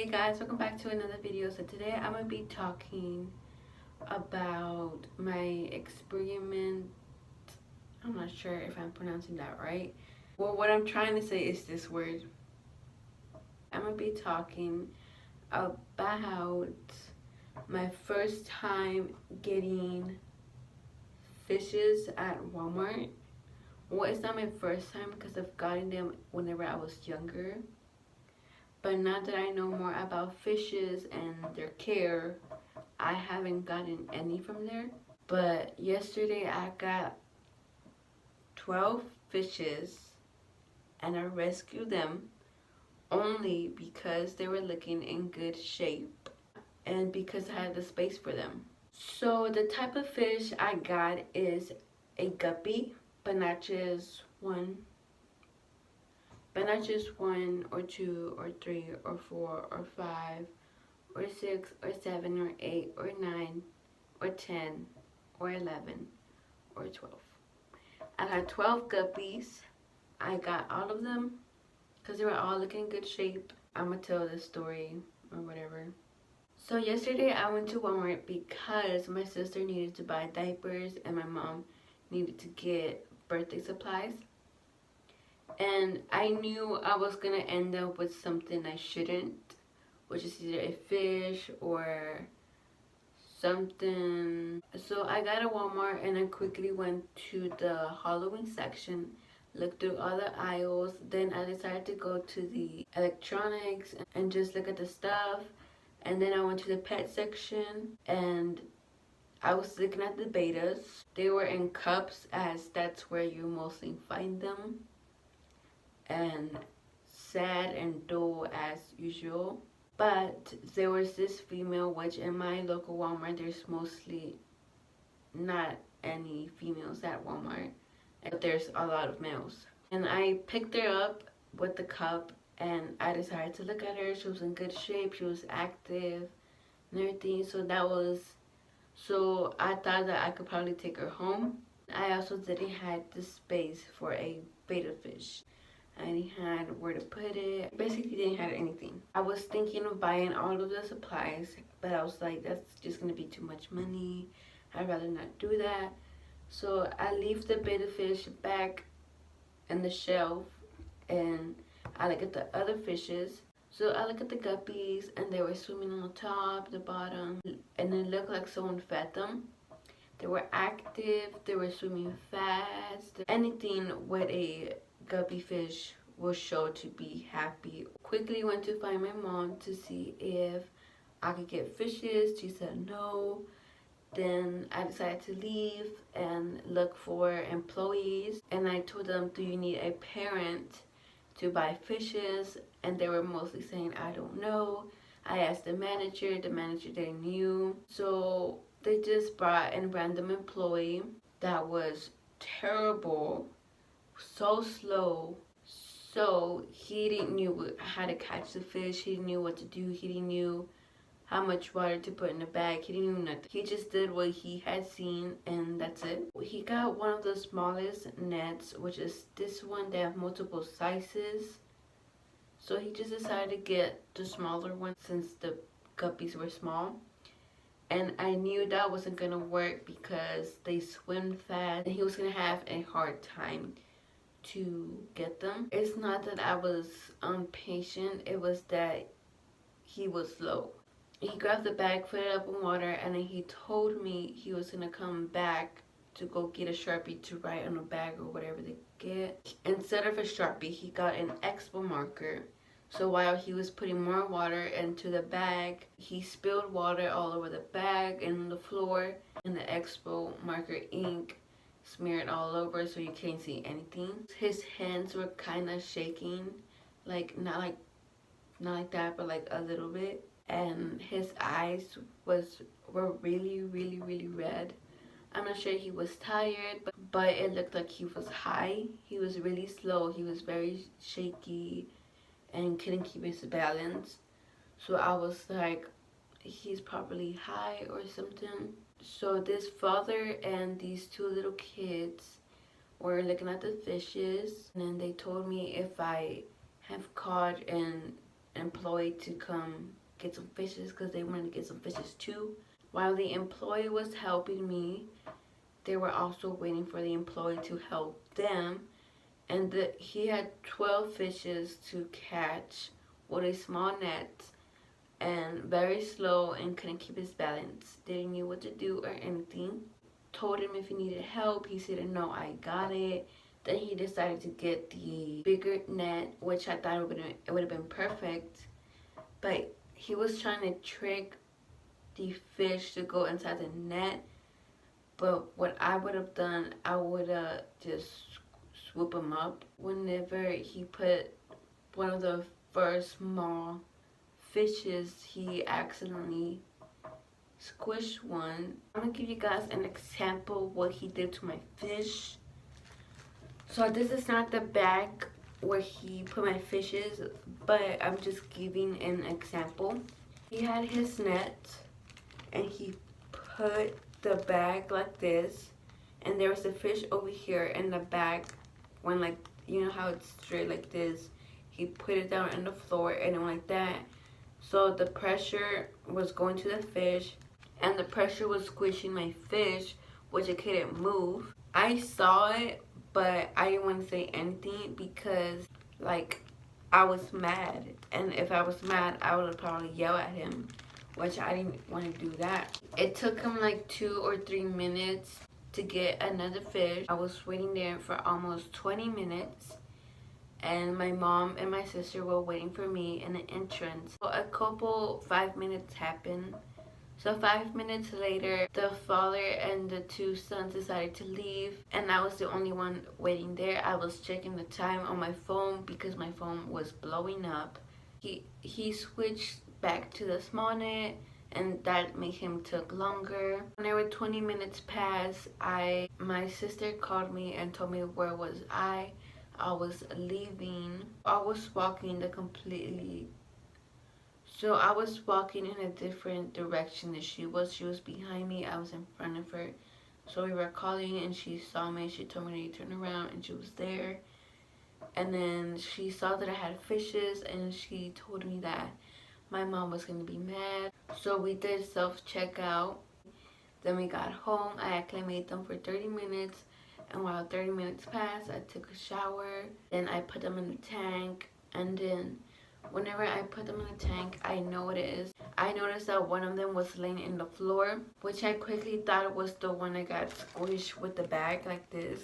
Hey guys, welcome back to another video. So today I'm going to be talking about my experiment. I'm not sure if I'm pronouncing that right. Well, what I'm trying to say is this word. I'm going to be talking about my first time getting fishes at Walmart. Well, it's not my first time because I've gotten them whenever I was younger. But now that I know more about fishes and their care, I haven't gotten any from there. But yesterday I got 12 fishes and I rescued them only because they were looking in good shape and because I had the space for them. So the type of fish I got is a guppy, but not just one. But not just one or two or three or four or five or 6 or 7 or 8 or 9 or 10 or 11 or 12. I got 12 guppies. I got all of them because they were all looking in good shape. I'm going to tell this story or whatever. So yesterday I went to Walmart because my sister needed to buy diapers and my mom needed to get birthday supplies. And I knew I was going to end up with something I shouldn't, which is either a fish or something. So I got a Walmart and I quickly went to the Halloween section, looked through all the aisles. Then I decided to go to the electronics and just look at the stuff. And then I went to the pet section and I was looking at the betas. They were in cups as that's where you mostly find them. And sad and dull as usual. But there was this female, which in my local Walmart there's mostly not any females at Walmart, but there's a lot of males. And I picked her up with the cup and I decided to look at her. She was in good shape, she was active and everything, so I thought that I could probably take her home. I also didn't have the space for a betta fish. I didn't have where to put it. Basically didn't have anything. I was thinking of buying all of the supplies, but I was like, that's just gonna be too much money. I'd rather not do that. So I leave the betta fish back in the shelf and I look at the other fishes. So I look at the guppies and they were swimming on the top, the bottom, and it looked like someone fed them. They were active, they were swimming fast. Anything with a guppy fish will show to be happy. Quickly went to find my mom to see if I could get fishes. She said no. Then I decided to leave and look for employees, and I told them, do you need a parent to buy fishes? And they were mostly saying, I don't know. I asked the manager they knew. So they just brought a random employee that was terrible, so slow. So he didn't knew how to catch the fish, he didn't know what to do, he didn't know how much water to put in the bag, he didn't know nothing. He just did what he had seen and that's it. He got one of the smallest nets, which is this one. They have multiple sizes. So he just decided to get the smaller one since the guppies were small. And I knew that wasn't gonna work because they swim fast and he was gonna have a hard time to get them. It's not that I was impatient, it was that he was slow. He grabbed the bag, put it up in water, and then he told me he was gonna come back to go get a Sharpie to write on a bag or whatever they get. Instead of a Sharpie, he got an Expo marker. So while he was putting more water into the bag, he spilled water all over the bag and on the floor, and the Expo marker ink smeared all over so you can't see anything. His hands were kind of shaking, like not like that, but like a little bit. And his eyes were really red. I'm not sure he was tired, but it looked like he was high. He was really slow, he was very shaky and couldn't keep his balance. So I was like, he's probably high or something. So this father and these two little kids were looking at the fishes, and then they told me if I have caught an employee to come get some fishes because they wanted to get some fishes too. While the employee was helping me, they were also waiting for the employee to help them. And he had 12 fishes to catch with a small net, and very slow and couldn't keep his balance. Didn't know what to do or anything. Told him if he needed help. He said, no, I got it. Then he decided to get the bigger net, which I thought it would have been perfect. But he was trying to trick the fish to go inside the net. But what I would have done, I would have just swoop him up. Whenever he put one of the first small fishes, he accidentally squished one. I'm gonna give you guys an example of what he did to my fish. So this is not the bag where he put my fishes, but I'm just giving an example. He had his net and he put the bag like this, and there was a fish over here, and the bag went like, you know how it's straight like this. He put it down on the floor and it went like that. So the pressure was going to the fish, and the pressure was squishing my fish, which it couldn't move. I saw it, but I didn't want to say anything because, like, I was mad. And if I was mad, I would have probably yelled at him, which I didn't want to do that. It took him like 2 or 3 minutes to get another fish. I was waiting there for almost 20 minutes. And my mom and my sister were waiting for me in the entrance. So a couple 5 minutes happened. So 5 minutes later, the father and the 2 sons decided to leave, and I was the only one waiting there. I was checking the time on my phone because my phone was blowing up. He switched back to the small net, and that made him took longer. Whenever 20 minutes passed, my sister called me and told me where was I. I was leaving. I was walking So I was walking in a different direction than she was. She was behind me. I was in front of her. So we were calling and she saw me. She told me to turn around and she was there. And then she saw that I had fishes and she told me that my mom was going to be mad. So we did self-checkout. Then we got home. I acclimated them for 30 minutes. And while 30 minutes passed, I took a shower. Then I put them in the tank. And then whenever I put them in the tank, I noticed that one of them was laying in the floor, which I quickly thought was the one that got squished with the bag like this.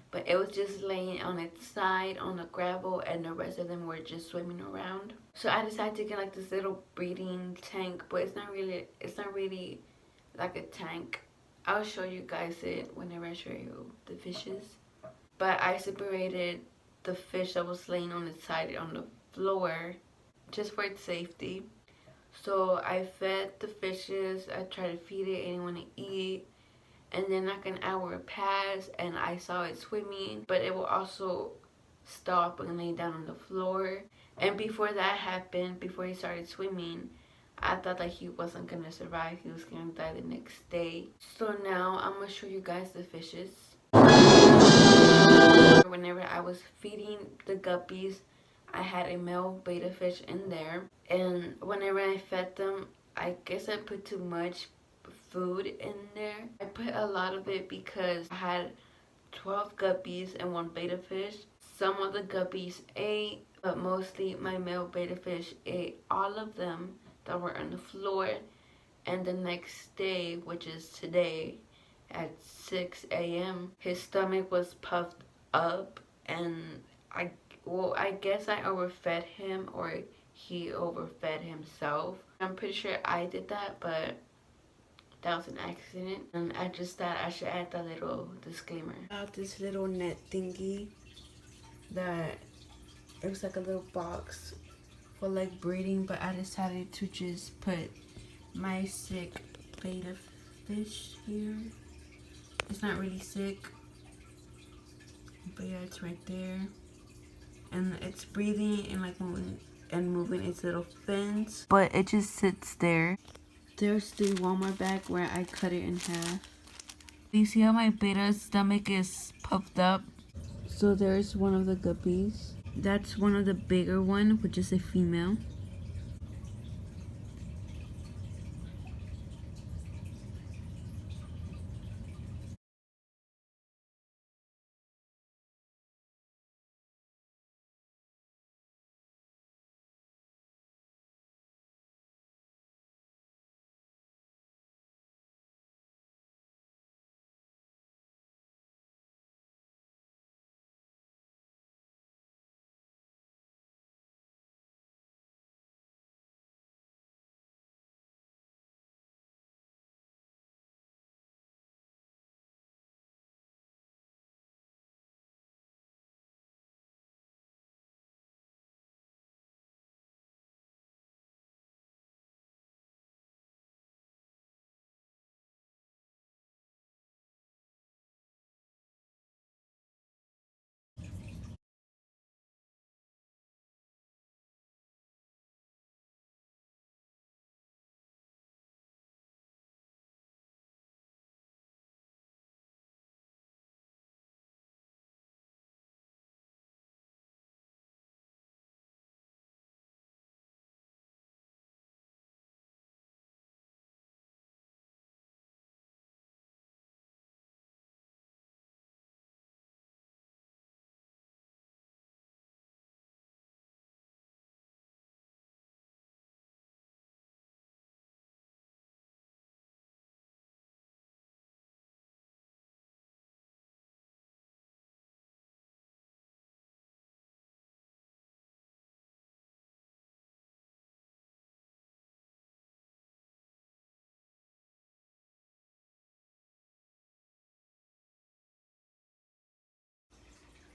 But it was just laying on its side on the gravel, and the rest of them were just swimming around. So I decided to get like this little breeding tank, but it's not really like a tank. I'll show you guys it whenever I show you the fishes. But I separated the fish that was laying on its side on the floor just for its safety. So I fed the fishes. I tried to feed it, and it wanted to eat. And then like an hour passed and I saw it swimming, but it will also stop and lay down on the floor. And before that happened, before he started swimming, I thought that he wasn't gonna survive. He was gonna die the next day. So now I'm gonna show you guys the fishes. Whenever I was feeding the guppies, I had a male betta fish in there. And whenever I fed them, I guess I put too much food in there. I put a lot of it because I had 12 guppies and 1 betta fish. Some of the guppies ate, but mostly my male betta fish ate all of them that were on the floor. And the next day, which is today at 6 a.m., his stomach was puffed up, and I guess I overfed him, or he overfed himself. I'm pretty sure I did that, but that was an accident. And I just thought I should add that little disclaimer about this little net thingy, that it was like a little box for like breeding, but I decided to just put my sick betta fish here. It's not really sick, but yeah, it's right there. And it's breathing and like moving its little fins, but it just sits there. There's the Walmart bag where I cut it in half. You see how my betta's stomach is puffed up? So there's one of the guppies. That's one of the bigger one, which is a female.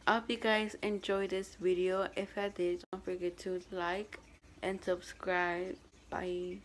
I hope you guys enjoyed this video. If I did, don't forget to like and subscribe. Bye.